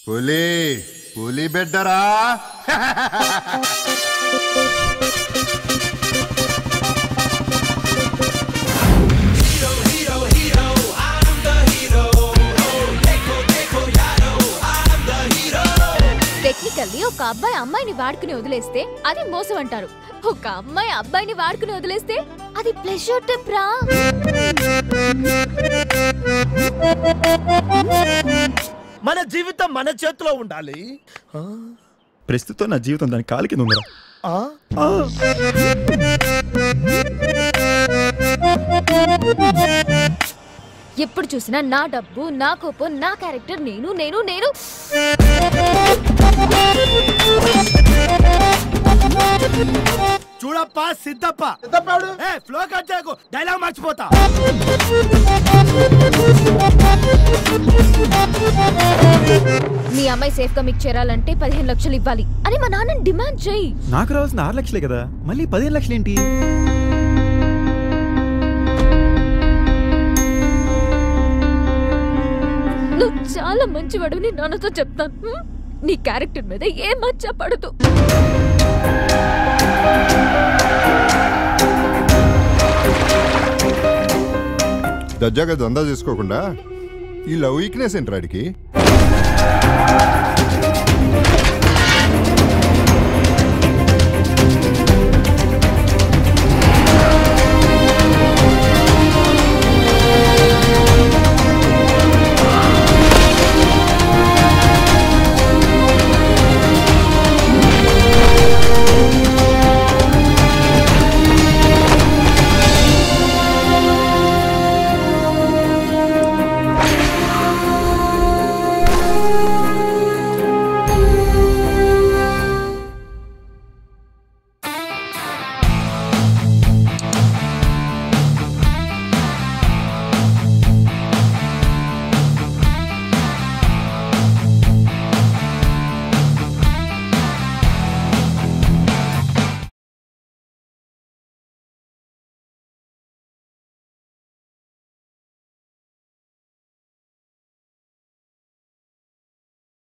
పులి పులి బిడ్డరా. టెక్నికల్లీ ఒక అబ్బాయి అమ్మాయిని వాడుకుని వదిలేస్తే అది మోసం అంటారు. ఒక అమ్మాయి అబ్బాయిని వాడుకుని వదిలేస్తే అది ప్లెజర్ ట్రిప్ రా. మన జీవితం మన చేతిలో ఉండాలి. ప్రస్తుతం నా జీవితం దాని కాలికి ఉందరా. ఎప్పుడు చూసినా నా డబ్బు, నా కోపం, నా క్యారెక్టర్, నేను నేను నేను. చూడప్ప సిద్ధప్ప ఫ్లో కట్ చేయకు, డైలాగ్ మర్చిపోతా. మీ అమ్మాయి సేఫ్ గా మీకు చేరాలంటే 15 లక్షలు ఇవ్వాలి అని మా నాన్న డిమాండ్ చేయి. నాకు రావాల్సిన 6 లక్షలే కదా, మళ్ళీ 15 లక్షలు ఏంటి? నువ్వు చాలా మంచివాడుని నాన్నతో చెప్తాను. నీ క్యారెక్టర్ మీద ఏ మచ్చ పడదు. దర్జాగా దందా చేసుకోకుండా ఈ లవ్ వీక్నెస్ ఏంట్రాడికి?